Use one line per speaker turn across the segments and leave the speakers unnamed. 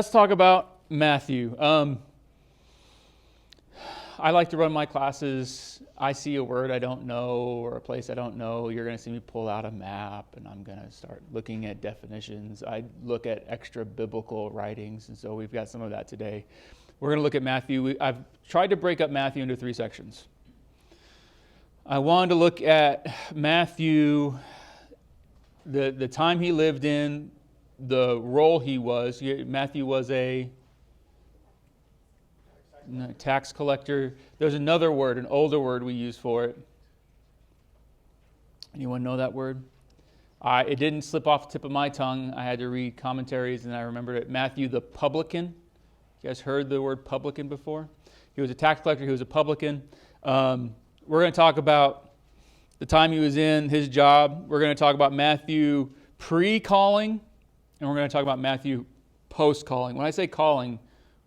Let's talk about Matthew. I like to run my classes. I see a word I don't know or a place I don't know. You're going to see me pull out a map and I'm going to start looking at definitions. I look at extra biblical writings, and so we've got some of that today. We're going to look at Matthew. I've tried to break up Matthew into 3 sections. I wanted to look at Matthew, the time he lived in, the role he was. Matthew was a tax collector. There's another word, an older word we use for it. Anyone know that word? It didn't slip off the tip of my tongue. I had to read commentaries and I remembered it. Matthew the publican. You guys heard the word publican before? He was a tax collector. He was a publican. We're going to talk about the time he was in, his job. We're going to talk about Matthew pre-calling, and we're going to talk about Matthew post-calling. When I say calling,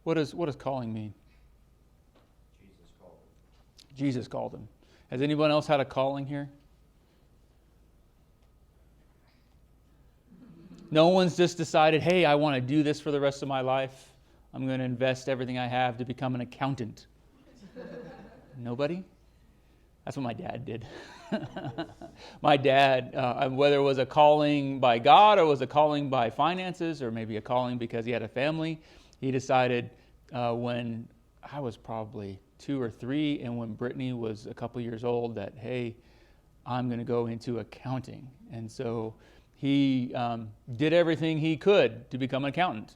what does calling mean? Jesus called him. Has anyone else had a calling here? No one's just decided, hey, I want to do this for the rest of my life. I'm going to invest everything I have to become an accountant. Nobody? That's what my dad did. My dad, whether it was a calling by God or was a calling by finances or maybe a calling because he had a family, he decided when I was probably 2 or 3 and when Brittany was a couple years old that, hey, I'm going to go into accounting. And so he did everything he could to become an accountant.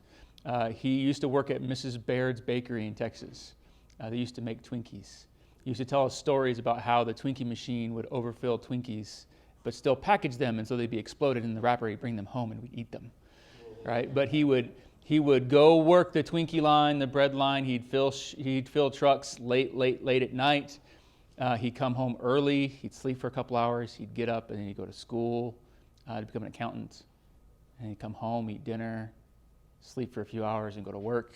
He used to work at Mrs. Baird's Bakery in Texas. They used to make Twinkies. He used to tell us stories about how the Twinkie machine would overfill Twinkies, but still package them, and so they'd be exploded in the wrapper. He'd bring them home, and we'd eat them, right? But he would go work the Twinkie line, the bread line. He'd fill trucks late at night. He'd come home early. He'd sleep for a couple hours. He'd get up, and then he'd go to school to become an accountant. And he'd come home, eat dinner, sleep for a few hours, and go to work.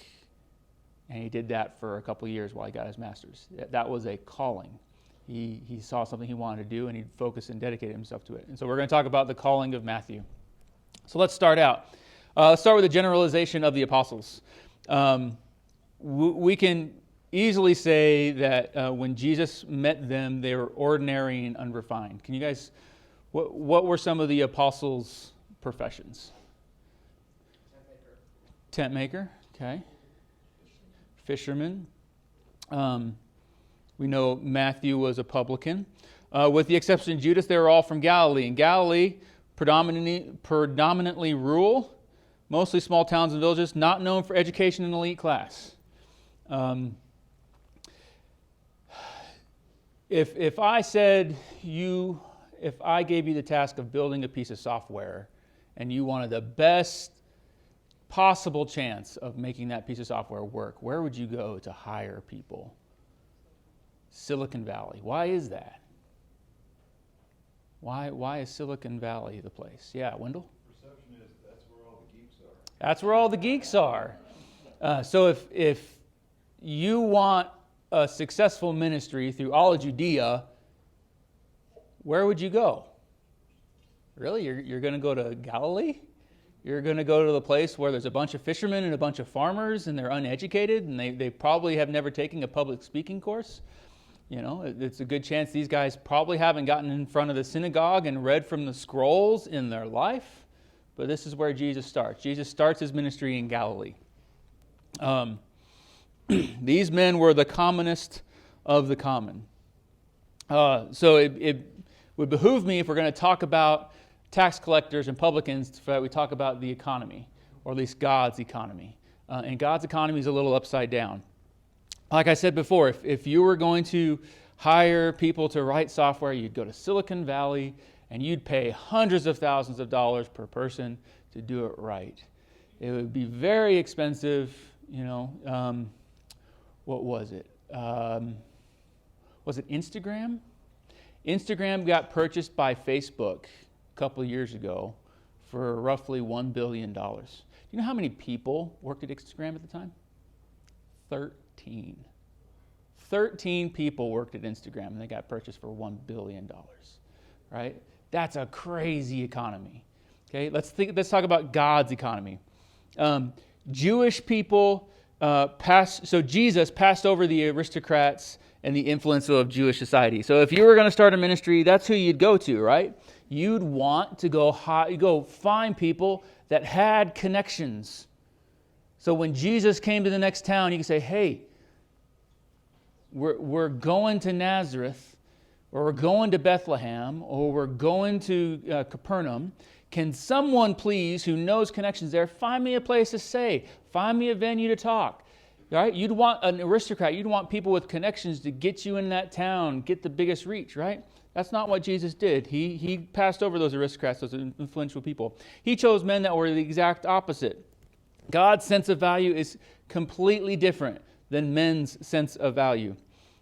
And he did that for a couple of years while he got his master's. That was a calling. He saw something he wanted to do, and he focused and dedicated himself to it. And so we're going to talk about the calling of Matthew. So let's start out. Let's start with the generalization of the apostles. We can easily say that when Jesus met them, they were ordinary and unrefined. Can you guys, what were some of the apostles' professions? Tent maker, okay. Fisherman. We know Matthew was a publican. With the exception of Judas, they were all from Galilee. And Galilee, predominantly rural, mostly small towns and villages, not known for education and elite class. If I gave you the task of building a piece of software and you wanted the best possible chance of making that piece of software work, where would you go to hire people? Silicon Valley. Why is that? Why is Silicon Valley the place? Yeah, Wendell?
Perception is that's where all the geeks are.
That's where all the geeks are. So if you want a successful ministry through all of Judea, where would you go? Really? You're going to go to Galilee? You're going to go to the place where there's a bunch of fishermen and a bunch of farmers and they're uneducated and they probably have never taken a public speaking course. You know, it's a good chance these guys probably haven't gotten in front of the synagogue and read from the scrolls in their life. But this is where Jesus starts. Jesus starts his ministry in Galilee. These men were the commonest of the common. So it would behoove me, if we're going to talk about tax collectors and publicans, that we talk about the economy, or at least God's economy. And God's economy is a little upside down. Like I said before, if you were going to hire people to write software, you'd go to Silicon Valley and you'd pay hundreds of thousands of dollars per person to do it right. It would be very expensive, you know. What was it? Was it Instagram? Instagram got purchased by Facebook a couple of years ago for roughly $1 billion. Do you know how many people worked at Instagram at the time? 13. 13 people worked at Instagram and they got purchased for $1 billion, right? That's a crazy economy. Okay, let's talk about God's economy. Jewish people so Jesus passed over the aristocrats and the influence of Jewish society. So if you were going to start a ministry, that's who you'd go to, right? You'd want to go find people that had connections. So when Jesus came to the next town, you could say, hey, we're going to Nazareth, or we're going to Bethlehem, or we're going to Capernaum. Can someone please, who knows connections there, find me a place to stay? Find me a venue to talk. Right? You'd want an aristocrat. You'd want people with connections to get you in that town, get the biggest reach, right? That's not what Jesus did. He passed over those aristocrats, those influential people. He chose men that were the exact opposite. God's sense of value is completely different than men's sense of value.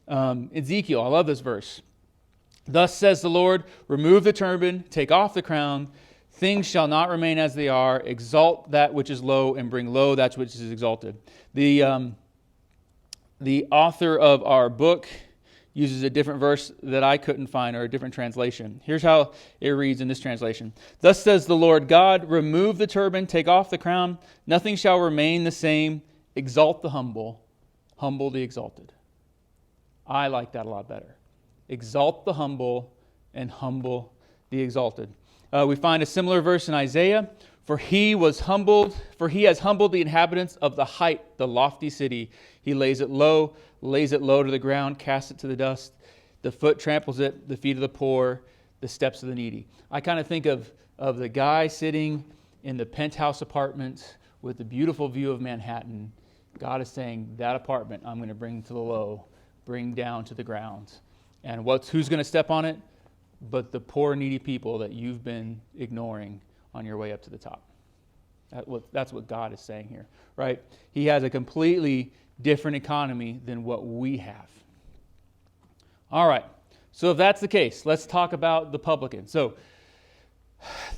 Ezekiel, I love this verse. Thus says the Lord, remove the turban, take off the crown. Things shall not remain as they are. Exalt that which is low and bring low that which is exalted. The author of our book uses a different verse that I couldn't find, or a different translation. Here's how it reads in this translation. Thus says the Lord God, remove the turban, take off the crown. Nothing shall remain the same. Exalt the humble, humble the exalted. I like that a lot better. Exalt the humble and humble the exalted. We find a similar verse in Isaiah. For he has humbled the inhabitants of the height, the lofty city. He lays it low to the ground, casts it to the dust. The foot tramples it, the feet of the poor, the steps of the needy. I kind of think of the guy sitting in the penthouse apartment with the beautiful view of Manhattan. God is saying, that apartment I'm going to bring to the low, bring down to the ground. And who's going to step on it? But the poor, needy people that you've been ignoring on your way up to the top. That's what God is saying here, right? He has a completely different economy than what we have. All right, so if that's the case, let's talk about the publican. So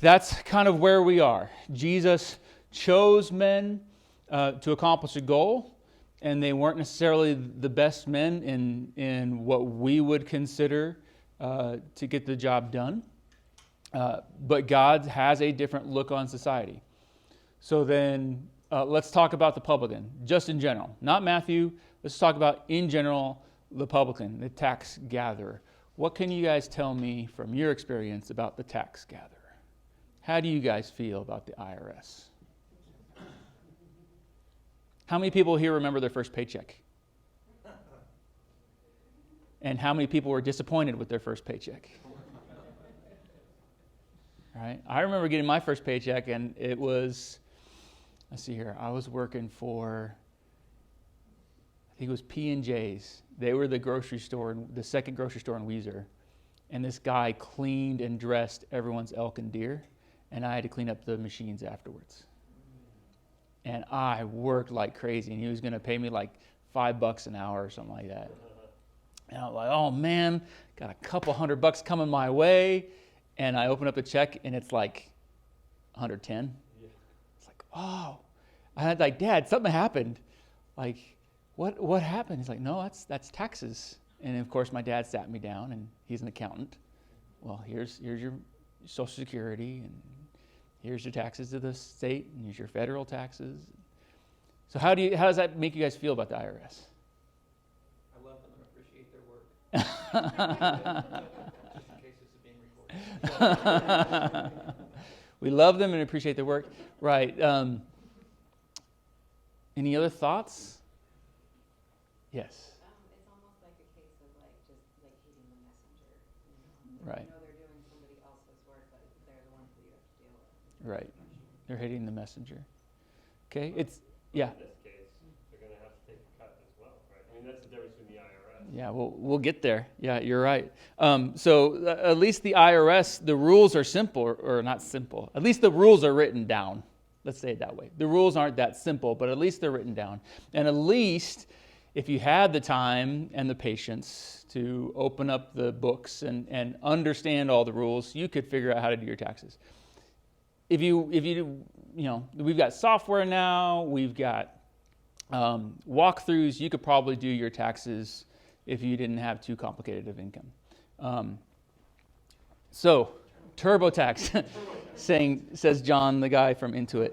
that's kind of where we are. Jesus chose men to accomplish a goal, and they weren't necessarily the best men in what we would consider to get the job done. But God has a different look on society. So then let's talk about the publican, just in general. Not Matthew. Let's talk about, in general, the publican, the tax gatherer. What can you guys tell me from your experience about the tax gatherer? How do you guys feel about the IRS? How many people here remember their first paycheck? And how many people were disappointed with their first paycheck? Right? I remember getting my first paycheck, and it was, let's see here, I was working for, I think it was P&J's. They were the grocery store, the second grocery store in Weiser. And this guy cleaned and dressed everyone's elk and deer, and I had to clean up the machines afterwards. And I worked like crazy, and he was going to pay me like $5 an hour or something like that. And I was like, oh man, got a couple $100 coming my way. And I open up a check, and it's like 110. Yeah. It's like, oh. I had like, Dad, something happened. Like, what happened? He's like, no, that's taxes. And of course, my dad sat me down, and he's an accountant. Well, here's your Social Security, and here's your taxes to the state, and here's your federal taxes. So how does that make you guys feel about the IRS?
I love them and appreciate their work. Just in case this is being recorded.
We love them and appreciate their work. Right. Any other thoughts? Yes.
It's almost like a case of like just like hating the messenger. You know?
Right.
You know they're doing somebody else's work, but they're the ones that you have to deal with.
Right. They're hating the messenger. Okay. Yeah.
In this case, they're going to have to take a cut as well, right? I mean, that's the difference between the IRS.
Yeah, we'll get there. Yeah, you're right. So at least the IRS, the rules are simple, or not simple. At least the rules are written down. Let's say it that way. The rules aren't that simple, but at least they're written down. And at least if you had the time and the patience to open up the books and understand all the rules, you could figure out how to do your taxes. If you we've got software now, we've got walkthroughs. You could probably do your taxes if you didn't have too complicated of income. So, TurboTax, says John, the guy from Intuit.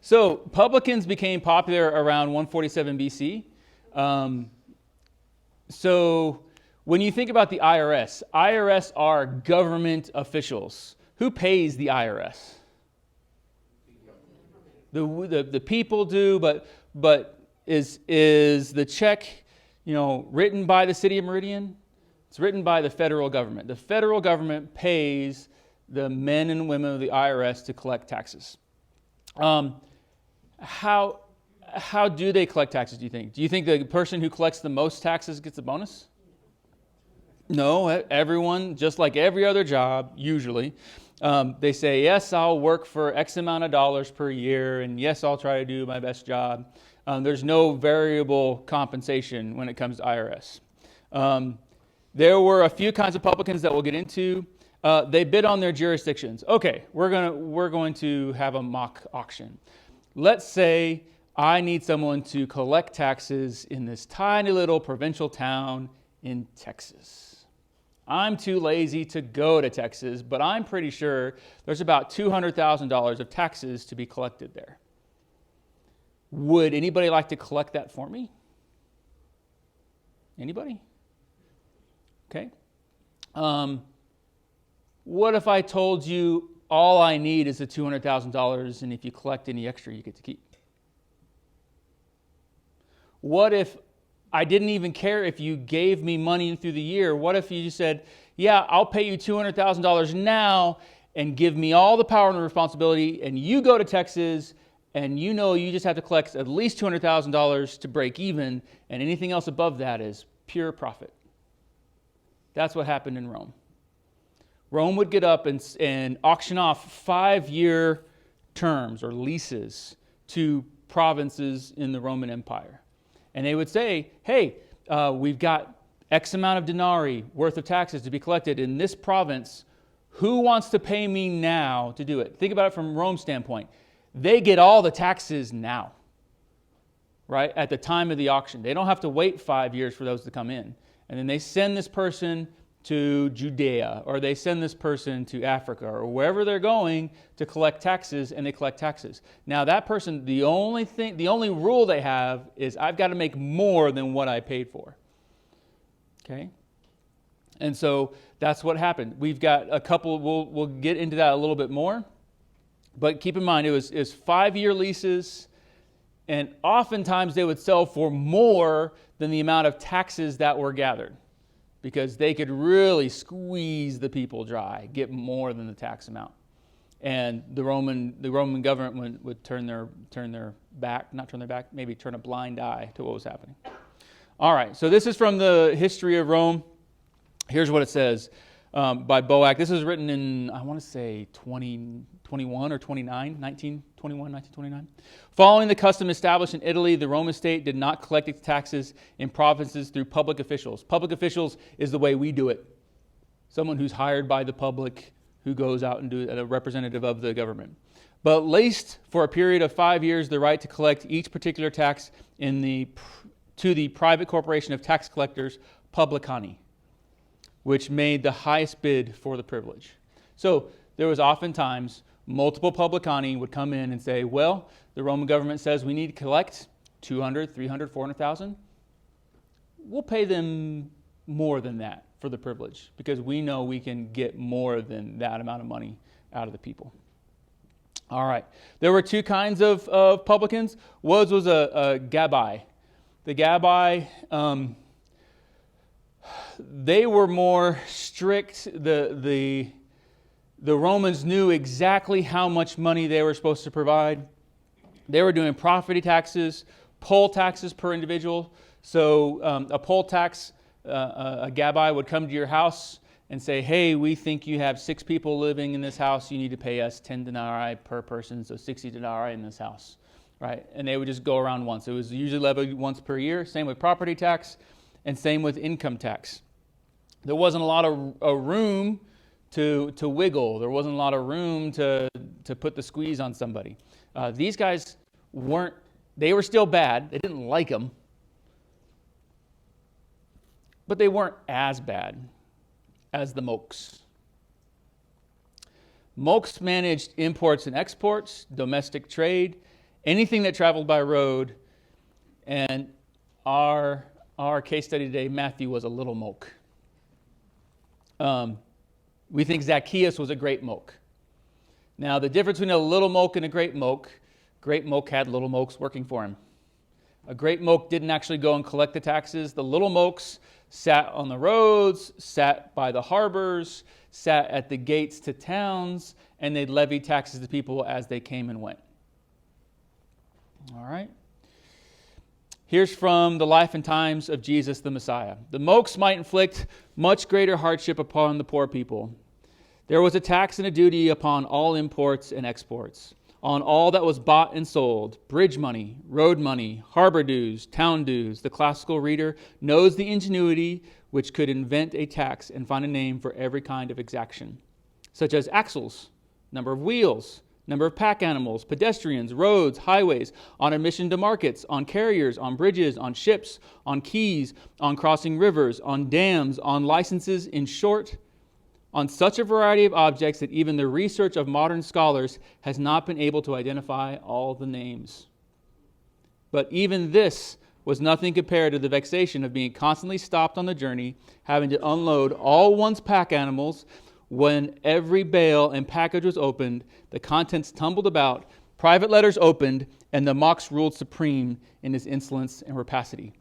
So publicans became popular around 147 BC. So when you think about the IRS are government officials. Who pays the IRS? The people do, but is the check, written by the city of Meridian? It's written by the federal government. The federal government pays the men and women of the IRS to collect taxes. How do they collect taxes, do you think? Do you think the person who collects the most taxes gets a bonus? No, everyone, just like every other job, usually, they say, yes, I'll work for X amount of dollars per year, and yes, I'll try to do my best job. There's no variable compensation when it comes to IRS. There were a few kinds of publicans that we'll get into. They bid on their jurisdictions. Okay, we're going to have a mock auction. Let's say I need someone to collect taxes in this tiny little provincial town in Texas. I'm too lazy to go to Texas, but I'm pretty sure there's about $200,000 of taxes to be collected there. Would anybody like to collect that for me? Anybody? Okay. What if I told you all I need is the $200,000, and if you collect any extra, you get to keep? What if I didn't even care if you gave me money through the year? What if you just said, yeah, I'll pay you $200,000 now and give me all the power and the responsibility, and you go to Texas, and you just have to collect at least $200,000 to break even, and anything else above that is pure profit. That's what happened in Rome. Rome would get up and auction off 5-year terms or leases to provinces in the Roman Empire. And they would say, hey, we've got X amount of denarii worth of taxes to be collected in this province. Who wants to pay me now to do it? Think about it from Rome's standpoint. They get all the taxes now, right, at the time of the auction. They don't have to wait 5 years for those to come in. And then they send this person to Judea, or they send this person to Africa, or wherever they're going to collect taxes, and they collect taxes. Now that person, the only rule they have is I've got to make more than what I paid for. Okay? And so that's what happened. We've got a couple, we'll get into that a little bit more, but keep in mind it was 5-year leases, and oftentimes they would sell for more than the amount of taxes that were gathered, because they could really squeeze the people dry, get more than the tax amount. And the Roman government would turn their back, not turn their back, maybe turn a blind eye to what was happening. All right, so this is from the history of Rome. Here's what it says by Boac. This was written in, I want to say, 1929. Following the custom established in Italy, the Roman state did not collect its taxes in provinces through public officials. Public officials is the way we do it. Someone who's hired by the public who goes out and do it, a representative of the government. But leased for a period of 5 years the right to collect each particular tax to the private corporation of tax collectors, publicani, which made the highest bid for the privilege. So there was oftentimes multiple publicani would come in and say, well, the Roman government says we need to collect 200, 300, 400,000. We'll pay them more than that for the privilege because we know we can get more than that amount of money out of the people. All right. There were two kinds of publicans. One was a gabbai. The gabbai, they were more strict. The Romans knew exactly how much money they were supposed to provide. They were doing property taxes, poll taxes per individual. So a poll tax, a gabbai would come to your house and say, hey, we think you have 6 people living in this house. You need to pay us 10 denarii per person, so 60 denarii in this house. Right? And they would just go around once. It was usually levied once per year. Same with property tax and same with income tax. There wasn't a lot of room to wiggle. There wasn't a lot of room to put the squeeze on somebody. These guys they were still bad. They didn't like them. But they weren't as bad as the mokes. Mokes managed imports and exports, domestic trade, anything that traveled by road. And our case study today, Matthew was a little moke. We think Zacchaeus was a great moke. Now, the difference between a little moke and a great moke had little mokes working for him. A great moke didn't actually go and collect the taxes. The little mokes sat on the roads, sat by the harbors, sat at the gates to towns, and they'd levy taxes to people as they came and went. All right. Here's from the life and times of Jesus the Messiah. The mokes might inflict much greater hardship upon the poor people. There was a tax and a duty upon all imports and exports, on all that was bought and sold, bridge money, road money, harbor dues, town dues. The classical reader knows the ingenuity which could invent a tax and find a name for every kind of exaction, such as axles, number of wheels, number of pack animals, pedestrians, roads, highways, on admission to markets, on carriers, on bridges, on ships, on quays, on crossing rivers, on dams, on licenses, in short, on such a variety of objects that even the research of modern scholars has not been able to identify all the names. But even this was nothing compared to the vexation of being constantly stopped on the journey, having to unload all one's pack animals. When every bale and package was opened, the contents tumbled about, private letters opened, and the mox ruled supreme in his insolence and rapacity.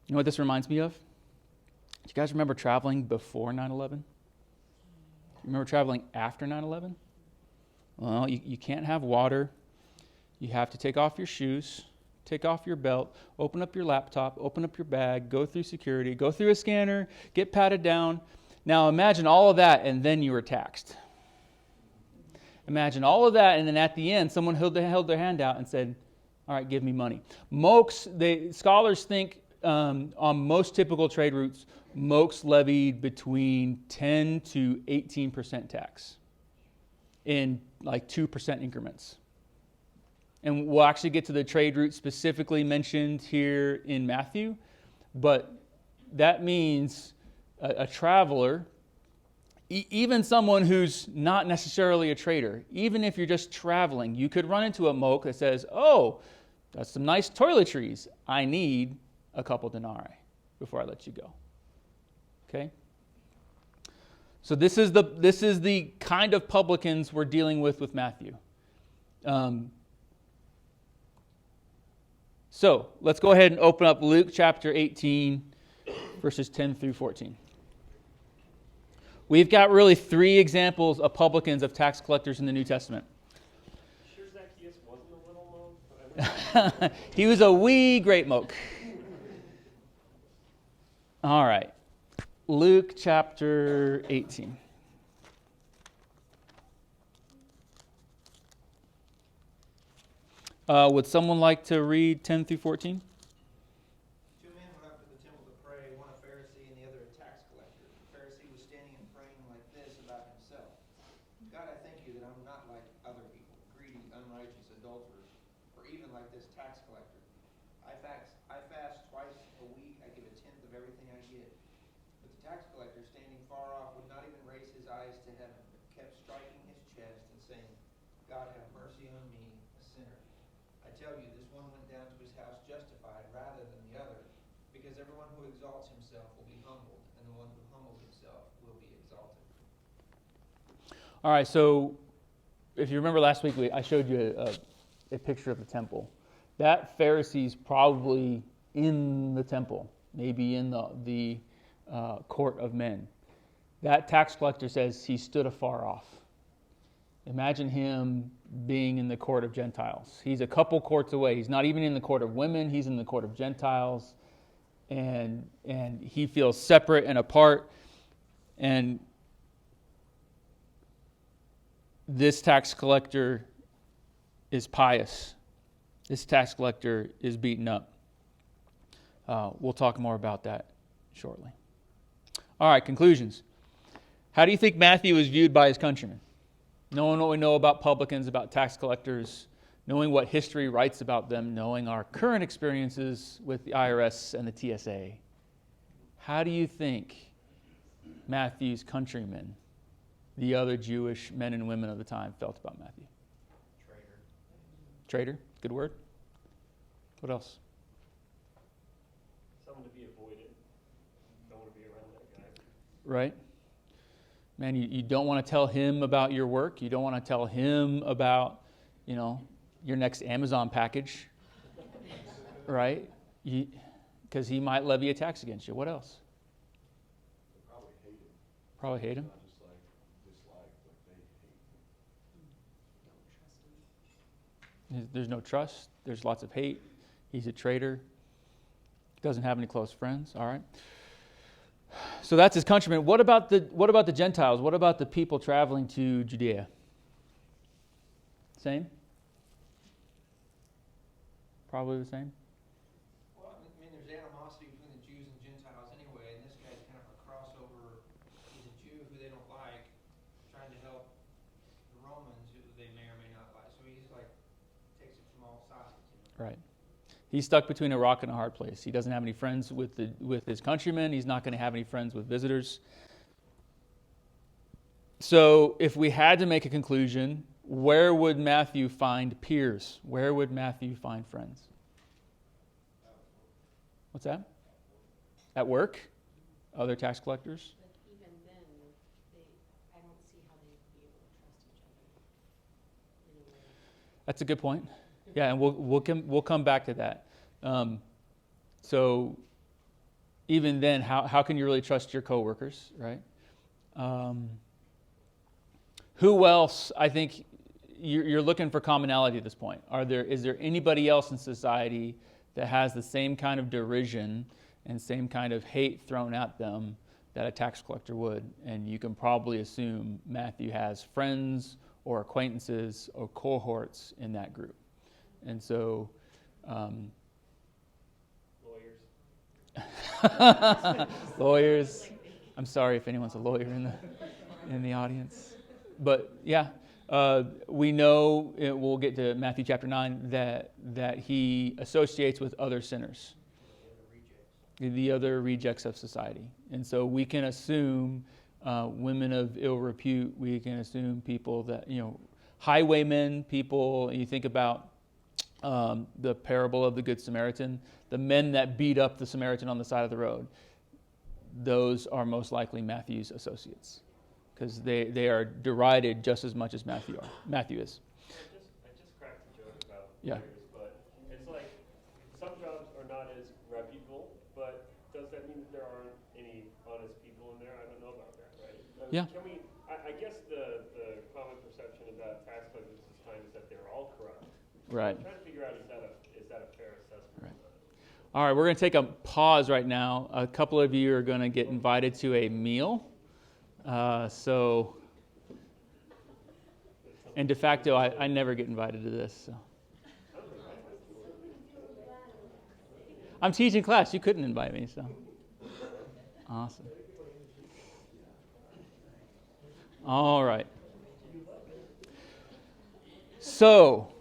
You know what this reminds me of? Do you guys remember traveling before 9/11? Remember traveling after 9/11? Well, you can't have water. You have to take off your shoes, take off your belt, open up your laptop, open up your bag, go through security, go through a scanner, get patted down. Now imagine all of that, and then you were taxed. Imagine all of that, and then at the end, someone held their hand out and said, all right, give me money. Scholars think on most typical trade routes, mokes levied between 10 to 18% tax in like 2% increments. And we'll actually get to the trade route specifically mentioned here in Matthew, but that means a traveler, even someone who's not necessarily a trader, even if you're just traveling, you could run into a moke that says, oh, that's some nice toiletries. I need a couple denarii before I let you go. Okay? So this is the kind of publicans we're dealing with Matthew. So let's go ahead and open up Luke chapter 18, verses 10 through 14. We've got really three examples of publicans, of tax collectors in the New Testament.
Sure Zacchaeus wasn't a little moke?
He was a wee great moke. All right. Luke chapter 18. Would someone like to read 10 through 14?
Two men went up to the temple to pray, one a Pharisee and the other a tax collector. The Pharisee was standing and praying like this about himself. God, I thank you that I'm not like other people, greedy, unrighteous, adulterers, or even like this tax collector. I fast twice a week. I give a tenth of everything I get. But the tax collector, standing far off, would not even raise his eyes to heaven, but kept striking his chest and saying, God, have mercy on me, a sinner. I tell you, this one went down to his house justified rather than the other, because everyone who exalts himself will be humbled, and the one who humbles himself will be exalted.
All right, so if you remember last week, I showed you a picture of the temple. That Pharisee's probably in the temple, maybe in the court of men. That tax collector says he stood afar off. Imagine him being in the court of Gentiles. He's a couple courts away. He's not even in the court of women. He's in the court of Gentiles. And he feels separate and apart. And this tax collector is pious. This tax collector is beaten up. We'll talk more about that shortly. All right, conclusions. How do you think Matthew is viewed by his countrymen? Knowing what we know about publicans, about tax collectors, knowing what history writes about them, knowing our current experiences with the IRS and the TSA, how do you think Matthew's countrymen, the other Jewish men and women of the time, felt about Matthew?
Traitor.
Traitor? good word. What else?
Someone to be avoided. Don't want to be around that guy.
Right? Man, you don't want to tell him about your work. You don't want to tell him about, your next Amazon package. Right? Because he might levy a tax against you. What else?
Probably hate him.
Probably hate him.
Not just like dislike, but they hate him.
There's no trust. There's lots of hate. He's a traitor. Doesn't have any close friends. All right. So that's his countrymen. What about the Gentiles? What about the people traveling to Judea? Same? Probably the same.
Well, I mean, there's animosity between the Jews and Gentiles anyway, and this guy's kind of a crossover. He's a Jew who they don't like, trying to help the Romans who they may or may not like. So he's like, takes it from all sides.
Right. He's stuck between a rock and a hard place. He doesn't have any friends with his countrymen. He's not going to have any friends with visitors. So if we had to make a conclusion, where would Matthew find peers? Where would Matthew find friends? What's that? At work? Other tax collectors?
But even then, I don't see how they'd be able to trust each other anyway.
That's a good point. Yeah, and we'll come back to that. So even then, how can you really trust your coworkers, right? Who else? I think you're looking for commonality at this point. Is there anybody else in society that has the same kind of derision and same kind of hate thrown at them that a tax collector would? And you can probably assume Matthew has friends or acquaintances or cohorts in that group. And so, lawyers. I'm sorry if anyone's a lawyer in the audience, but yeah, we know we'll get to Matthew chapter 9 that he associates with other sinners, the other rejects of society, and so we can assume women of ill repute. We can assume people that highwaymen. People. You think about. The parable of the Good Samaritan, the men that beat up the Samaritan on the side of the road, those are most likely Matthew's associates because they are derided just as much as Matthew is.
I just cracked a joke about lawyers, but it's like some jobs are not as reputable, but does that mean that there aren't any honest people in there? I don't know about that, right?
Yeah.
Can we? I guess the common perception about tax collectors this time is that they're all corrupt.
Right.
I'm trying to figure out is that a fair assessment?
Right. All right, we're going to take a pause right now. A couple of you are going to get invited to a meal. And de facto, I never get invited to this. So. I'm teaching class. You couldn't invite me, so. Awesome. All right. So,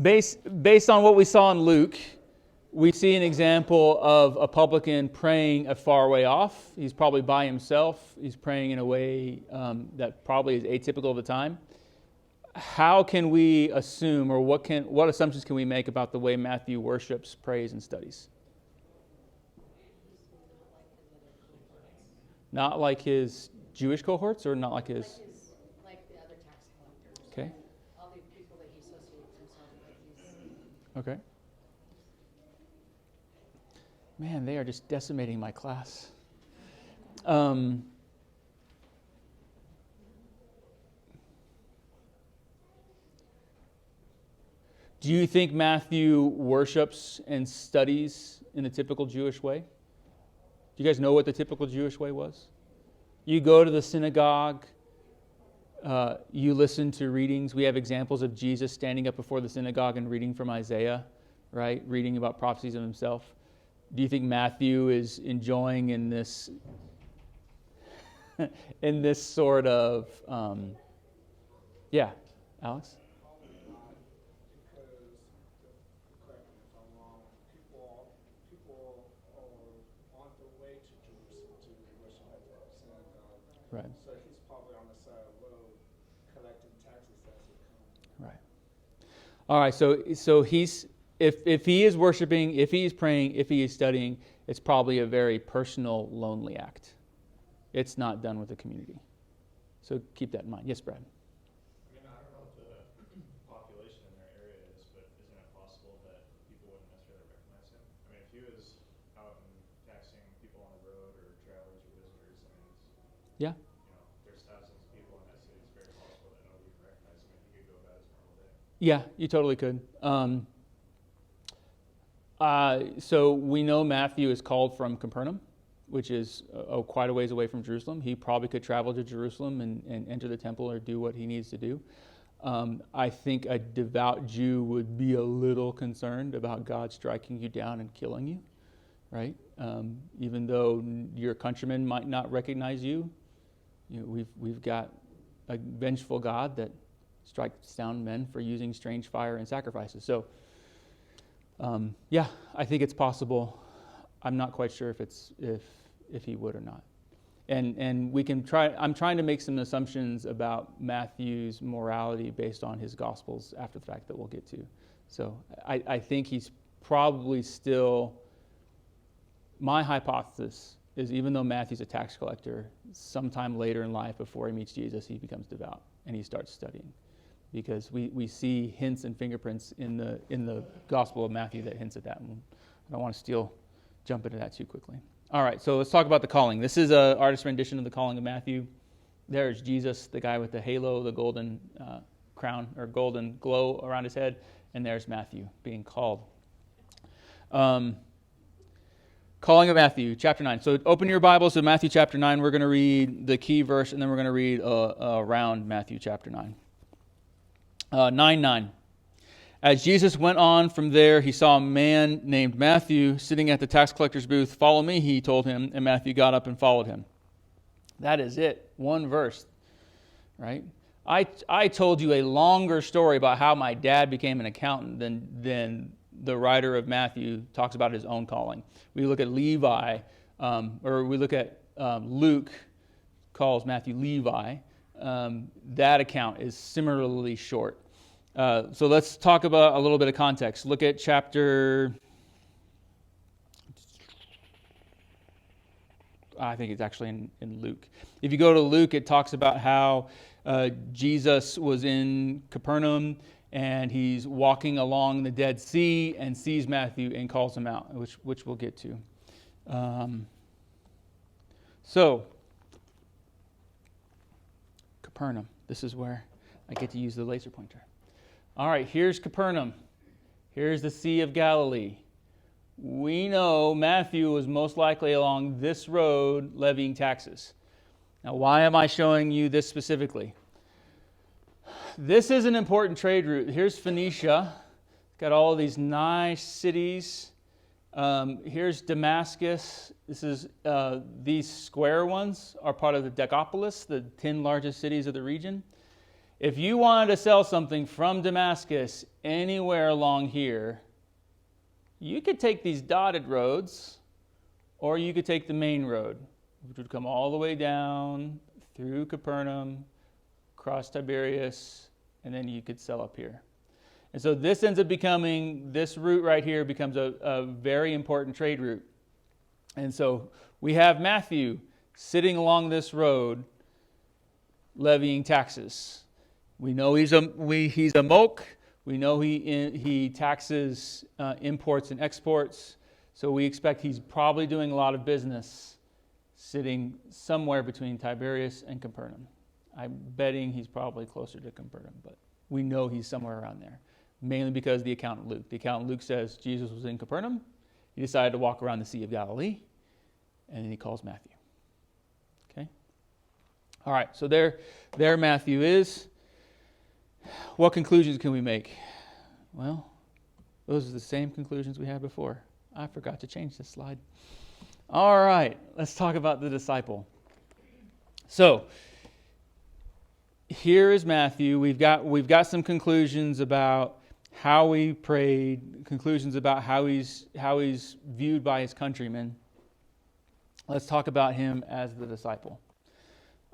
based on what we saw in Luke, we see an example of a publican praying a far way off. He's probably by himself. He's praying in a way that probably is atypical of the time. How can we assume, or what assumptions can we make about the way Matthew worships, prays, and studies? Not like his Jewish cohorts, or not like his?
Like the other tax collectors.
Okay.
All the people that he associates himself with.
Okay. Man, they are just decimating my class. Do you think Matthew worships and studies in the typical Jewish way? Do you guys know what the typical Jewish way was? You go to the synagogue, you listen to readings. We have examples of Jesus standing up before the synagogue and reading from Isaiah, right? Reading about prophecies of himself. Do you think Matthew is enjoying in this sort of, yeah, Alex? Right.
So he's probably on the side of the road collecting taxes as it comes.
Right. All right, so he's if he is worshiping, if he is praying, if he is studying, it's probably a very personal, lonely act. It's not done with the community. So keep that in mind. Yes, Brad.
I don't know what the population in their area is, but isn't it possible that people wouldn't necessarily recognize him? I mean, if he was out and taxing people on the road or travelers or visitors, I mean,
Yeah.
there's thousands of people in that city. It's very possible that nobody would recognize him if he could go about his normal day.
Yeah, you totally could. So we know Matthew is called from Capernaum, which is quite a ways away from Jerusalem. He probably could travel to Jerusalem and enter the temple or do what he needs to do. I think a devout Jew would be a little concerned about God striking you down and killing you, right? Even though your countrymen might not recognize you, we've got a vengeful God that strikes down men for using strange fire and sacrifices. So, yeah, I think it's possible. I'm not quite sure if he would or not. And we can try. I'm trying to make some assumptions about Matthew's morality based on his Gospels after the fact that we'll get to. So I think he's probably still. My hypothesis is even though Matthew's a tax collector, sometime later in life, before he meets Jesus, he becomes devout and he starts studying, because we see hints and fingerprints in the Gospel of Matthew that hints at that. And I don't want to jump into that too quickly. All right, so let's talk about the calling. This is an artist's rendition of the calling of Matthew. There's Jesus, the guy with the halo, the golden crown or golden glow around his head, and there's Matthew being called. Calling of Matthew, chapter 9. So open your Bibles to Matthew chapter 9. We're going to read the key verse, and then we're going to read around Matthew chapter 9. 9:9. As Jesus went on from there, he saw a man named Matthew sitting at the tax collector's booth. "Follow me," he told him, and Matthew got up and followed him. That is it. One verse, right? I told you a longer story about how my dad became an accountant than the writer of Matthew talks about his own calling. We look at Levi, or we look at Luke calls Matthew Levi. That account is similarly short. So let's talk about a little bit of context. Look at I think it's actually in Luke. If you go to Luke, it talks about how Jesus was in Capernaum and he's walking along the Dead Sea and sees Matthew and calls him out, which we'll get to. So, Capernaum. This is where I get to use the laser pointer. All right, here's Capernaum. Here's the Sea of Galilee. We know Matthew was most likely along this road levying taxes. Now, why am I showing you this specifically? This is an important trade route. Here's Phoenicia. It's got all of these nice cities. Here's Damascus. This is these square ones are part of the Decapolis, the 10 largest cities of the region. If you wanted to sell something from Damascus anywhere along here, you could take these dotted roads, or you could take the main road, which would come all the way down through Capernaum, across Tiberias, and then you could sell up here. And so this route right here becomes a very important trade route. And so we have Matthew sitting along this road levying taxes. We know he's a moke. We know he taxes imports and exports. So we expect he's probably doing a lot of business sitting somewhere between Tiberias and Capernaum. I'm betting he's probably closer to Capernaum, but we know he's somewhere around there, mainly because the accountant Luke. The accountant Luke says Jesus was in Capernaum. He decided to walk around the Sea of Galilee, and then he calls Matthew. Okay? All right, so there Matthew is. What conclusions can we make? Well, those are the same conclusions we had before. I forgot to change this slide. All right, let's talk about the disciple. So, here is Matthew. We've got some conclusions about how he prayed, conclusions about how he's viewed by his countrymen. Let's talk about him as the disciple.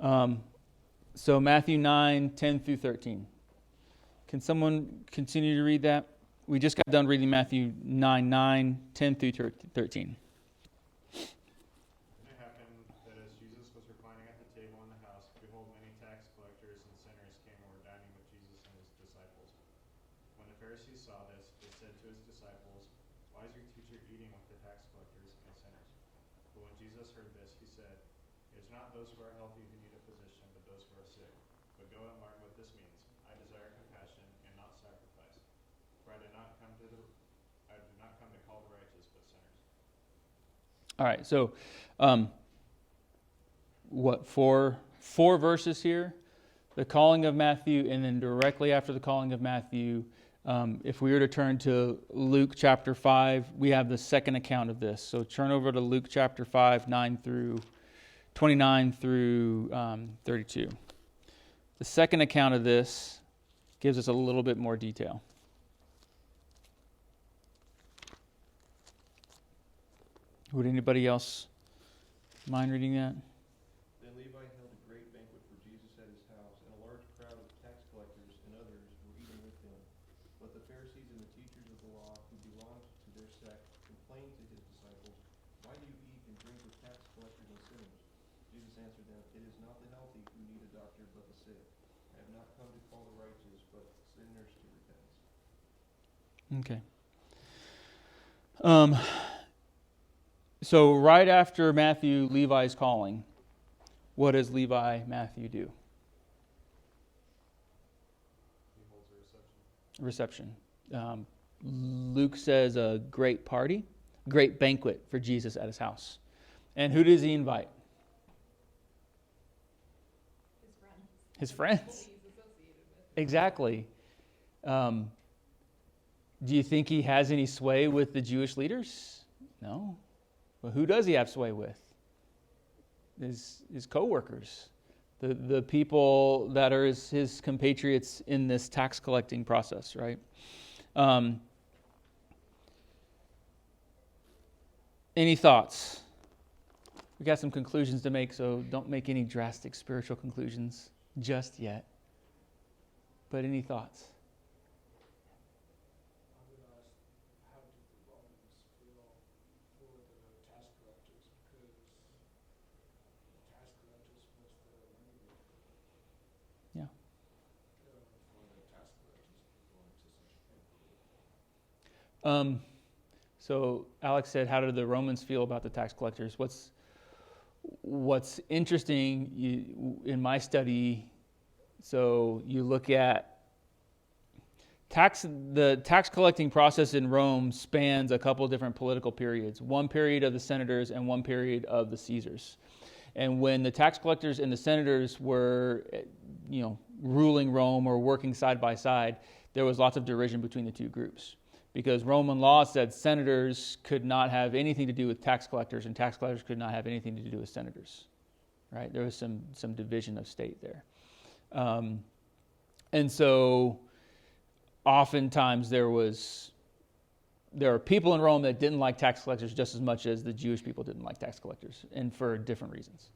So Matthew 9:10 through 13. Can someone continue to read that? We just got done reading Matthew 9:9, 10 through 13.
And it happened that as Jesus was reclining at the table in the house, behold, many tax collectors and sinners came and were dining with Jesus and his disciples. When the Pharisees saw this, they said to his disciples, "Why is your teacher eating with the tax collectors and sinners?" But when Jesus heard this, he said, "It is not those who are healthy who need a physician, but those who are sick. But go and learn what this means. I desire compassion and not sacrifice. For I did not come to call the righteous, but sinners."
All right, so four verses here? The calling of Matthew, and then directly after the calling of Matthew, if we were to turn to Luke chapter 5, we have the second account of this. So turn over to Luke chapter 5, 29 through 32. The second account of this gives us a little bit more detail. Would anybody else mind reading that?
Then Levi held a great banquet for Jesus at his house, and a large crowd of tax collectors and others were eating with him. But the Pharisees and the teachers of the law who belonged to their sect complained to his disciples, "Why do you eat and drink with tax collectors and sinners?" Jesus answered them, "It is not the healthy who need a doctor, but the sick. I have not come to call the righteous, but sinners to repentance."
Okay. So right after Matthew, Levi's calling, what does Matthew do?
He holds a reception.
Luke says a great party, great banquet for Jesus at his house. And who does he invite? His friends. Exactly. Do you think he has any sway with the Jewish leaders? No. Well, who does he have sway with? His co-workers, the people that are his compatriots in this tax collecting process, right? Any thoughts? We got some conclusions to make, so don't make any drastic spiritual conclusions just yet. But any thoughts?
I would ask, how did the Romans feel for the tax collectors? Because the tax collectors was the money maker.
Yeah.
For the tax collectors to go into such a banquet.
So Alex said, how did the Romans feel about the tax collectors? What's interesting in my study, so you look at the tax collecting process in Rome spans a couple of different political periods. One period of the senators and one period of the Caesars. And when the tax collectors and the senators were, ruling Rome or working side by side, there was lots of derision between the two groups. Because Roman law said senators could not have anything to do with tax collectors, and tax collectors could not have anything to do with senators. Right? There was some division of state there. And so oftentimes there are people in Rome that didn't like tax collectors just as much as the Jewish people didn't like tax collectors, and for different reasons.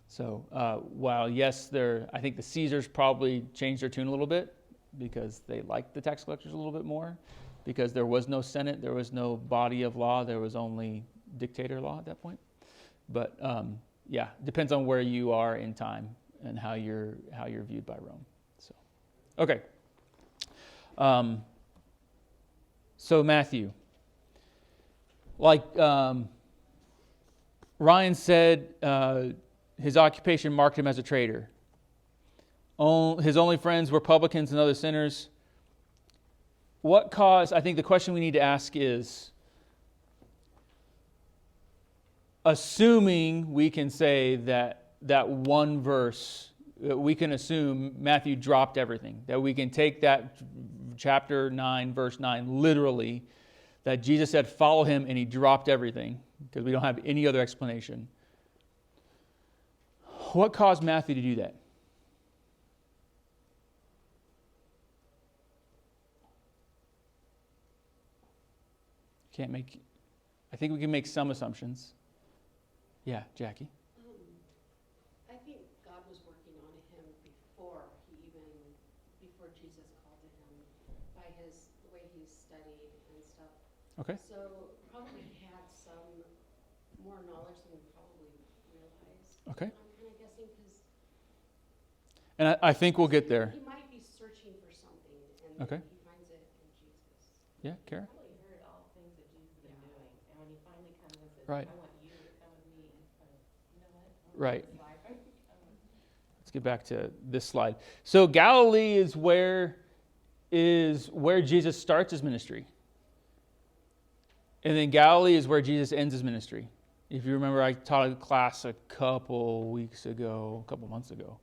So while yes, I think the Caesars probably changed their tune a little bit because they liked the tax collectors a little bit more, because there was no Senate, there was no body of law, there was only dictator law at that point. But depends on where you are in time and how you're viewed by Rome. So, okay. So Matthew, like Ryan said, his occupation marked him as a traitor. His only friends were publicans and other sinners. What caused, I think the question we need to ask is, assuming we can say that one verse, we can assume Matthew dropped everything, that we can take that chapter 9, verse 9, literally, that Jesus said, follow him, and he dropped everything, because we don't have any other explanation. What caused Matthew to do that? I think we can make some assumptions. Yeah, Jackie.
I think God was working on him before Jesus called to him, studied and stuff.
Okay.
So probably had some more knowledge than we probably realized.
Okay.
I'm kind of guessing because
And I think we'll get there.
he might be searching for something, and
Okay.
he finds it in Jesus.
Yeah, Kara?
Probably heard all the things that Jesus had been doing, and when he finally comes and says,
Right.
I want you to come with me, he's kind of, you know what?
Right.
This life, I think I want
Let's get back to this slide. So Galilee is where Jesus starts his ministry. And then Galilee is where Jesus ends his ministry. If you remember, I taught a class a couple months ago,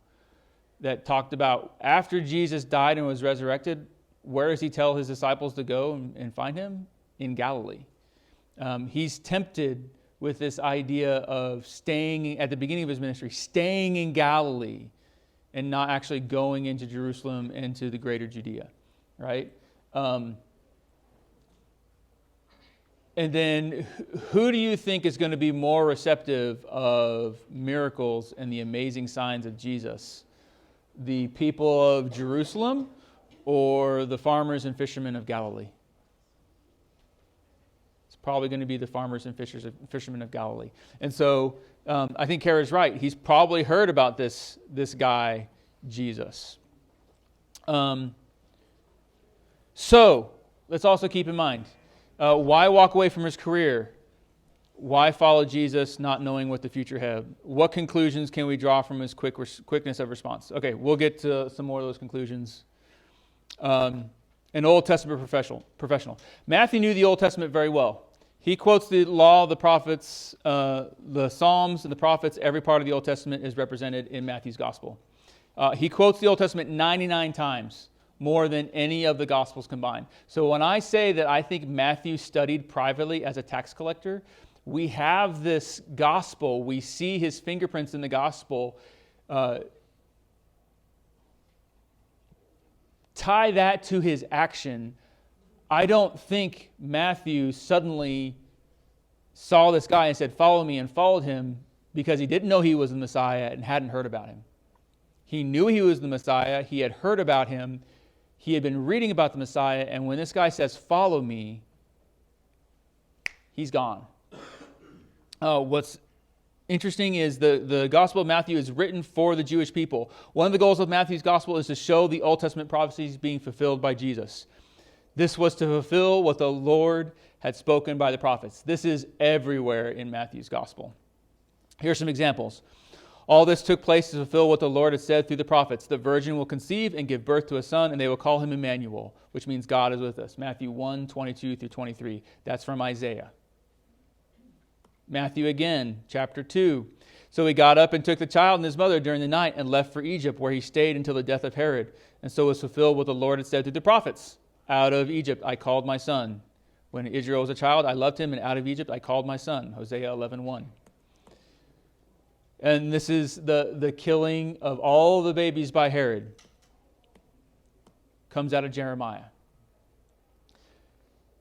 that talked about after Jesus died and was resurrected, where does he tell his disciples to go and find him? In Galilee. He's tempted with this idea of staying, at the beginning of his ministry, staying in Galilee and not actually going into Jerusalem and to the greater Judea, right? And then who do you think is going to be more receptive of miracles and the amazing signs of Jesus? The people of Jerusalem or the farmers and fishermen of Galilee? It's probably going to be the farmers and fishermen of Galilee. And so I think Kara's right. He's probably heard about this guy, Jesus. So let's also keep in mind, why walk away from his career? Why follow Jesus not knowing what the future had? What conclusions can we draw from his quickness of response? Okay, we'll get to some more of those conclusions. An Old Testament professional. Matthew knew the Old Testament very well. He quotes the law, the prophets, the Psalms, and the prophets. Every part of the Old Testament is represented in Matthew's gospel. He quotes the Old Testament 99 times, more than any of the Gospels combined. So when I say that I think Matthew studied privately as a tax collector, we have this gospel. We see his fingerprints in the gospel. Tie that to his action. I don't think Matthew suddenly saw this guy and said, follow me, and followed him because he didn't know he was the Messiah and hadn't heard about him. He knew he was the Messiah. He had heard about him. He had been reading about the Messiah, and when this guy says, follow me, he's gone. What's interesting is the Gospel of Matthew is written for the Jewish people. One of the goals of Matthew's Gospel is to show the Old Testament prophecies being fulfilled by Jesus. This was to fulfill what the Lord had spoken by the prophets. This is everywhere in Matthew's Gospel. Here are some examples. All this took place to fulfill what the Lord had said through the prophets. The virgin will conceive and give birth to a son, and they will call him Emmanuel, which means God is with us. Matthew 1, 22 through 23. That's from Isaiah. Matthew again, chapter 2. So he got up and took the child and his mother during the night and left for Egypt, where he stayed until the death of Herod. And so was fulfilled what the Lord had said through the prophets. Out of Egypt I called my son. When Israel was a child, I loved him, and out of Egypt I called my son. Hosea 11:1. And this is the killing of all the babies by Herod. Comes out of Jeremiah.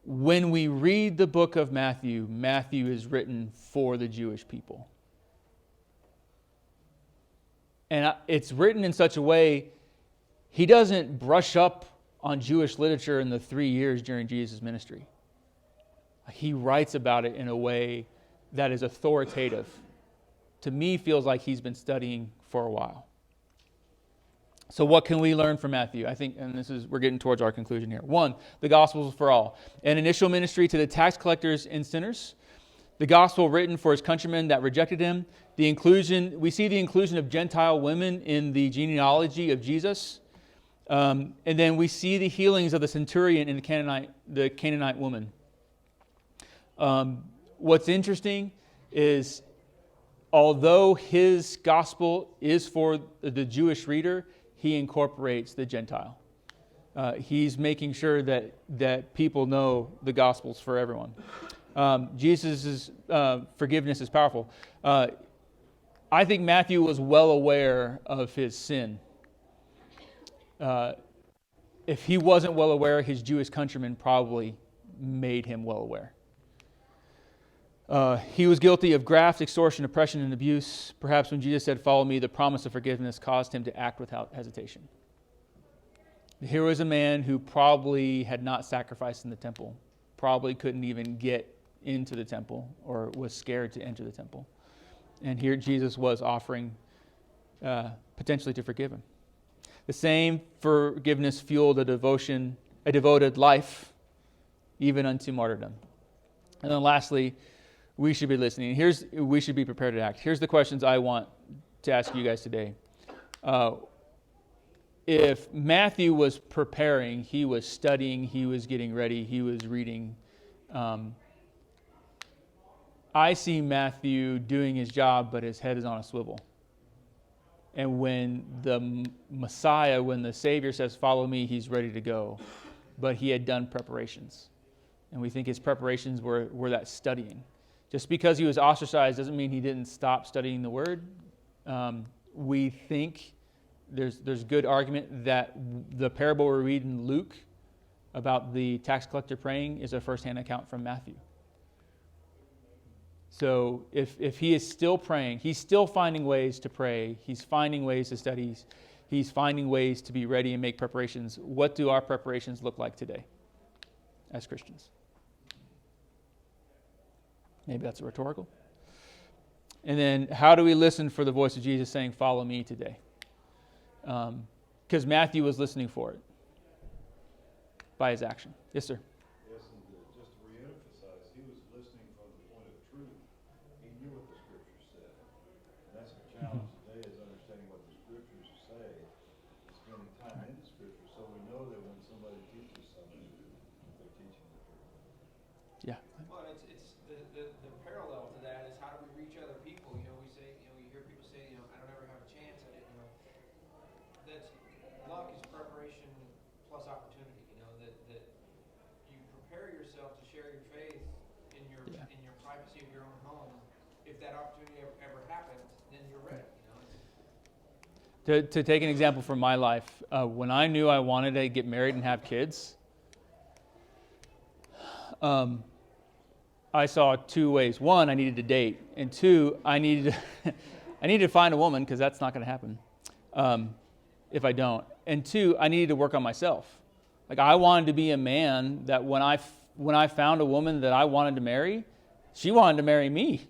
When we read the book of Matthew, Matthew is written for the Jewish people. And it's written in such a way, he doesn't brush up on Jewish literature in the 3 years during Jesus' ministry. He writes about it in a way that is authoritative. To me, feels like he's been studying for a while. So what can we learn from Matthew? I think, and we're getting towards our conclusion here. 1, the gospel is for all. An initial ministry to the tax collectors and sinners. The gospel written for his countrymen that rejected him. We see the inclusion of Gentile women in the genealogy of Jesus. And then we see the healings of the centurion and the Canaanite woman. What's interesting is, although his gospel is for the Jewish reader, he incorporates the Gentile. He's making sure that people know the gospel's for everyone. Jesus' forgiveness is powerful. I think Matthew was well aware of his sin. If he wasn't well aware, his Jewish countrymen probably made him well aware. He was guilty of graft, extortion, oppression, and abuse. Perhaps when Jesus said, follow me, the promise of forgiveness caused him to act without hesitation. Here was a man who probably had not sacrificed in the temple, probably couldn't even get into the temple or was scared to enter the temple. And here Jesus was offering potentially to forgive him. The same forgiveness fueled a devoted life, even unto martyrdom. And then lastly, we should be listening. We should be prepared to act. Here's the questions I want to ask you guys today. If Matthew was preparing, he was studying, he was getting ready, he was reading. I see Matthew doing his job, but his head is on a swivel. And when the Messiah, when the Savior says, "Follow me," he's ready to go. But he had done preparations. And we think his preparations were that studying. Just because he was ostracized doesn't mean he didn't stop studying the Word. We think there's good argument that the parable we read in Luke about the tax collector praying is a first-hand account from Matthew. So if he is still praying, he's still finding ways to pray, he's finding ways to study, he's finding ways to be ready and make preparations. What do our preparations look like today as Christians? Maybe that's a rhetorical. And then how do we listen for the voice of Jesus saying, "Follow me" today? Because Matthew was listening for it by his action. Yes, sir.
Yes, and just to reemphasize, he was listening from the point of truth. He knew what the Scriptures said. And that's the challenge today, is understanding what the Scriptures say and spending time in the Scriptures so we know that when somebody teaches something, they're teaching the truth.
Yeah.
Well, it's the parallel to that is how do we reach other people? You know, we say, you hear people say, I don't ever have a chance. That's luck is preparation plus opportunity. That you prepare yourself to share your faith in your privacy of your own home. If that opportunity ever happens, then you're ready.
To take an example from my life, when I knew I wanted to get married and have kids, I saw two ways. One, I needed to date, and two, I needed to find a woman, because that's not going to happen if I don't. And two, I needed to work on myself. Like, I wanted to be a man that when I found a woman that I wanted to marry, she wanted to marry me,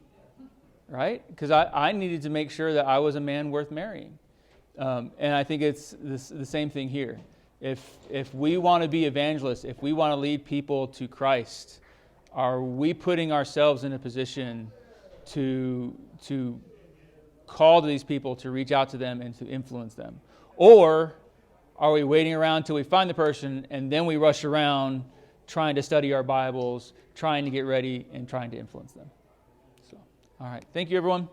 right? Because I needed to make sure that I was a man worth marrying. And I think it's the same thing here. If we want to be evangelists, if we want to lead people to Christ, are we putting ourselves in a position to call to these people, to reach out to them and to influence them? Or are we waiting around till we find the person and then we rush around trying to study our Bibles, trying to get ready, and trying to influence them? So, all right. Thank you, everyone.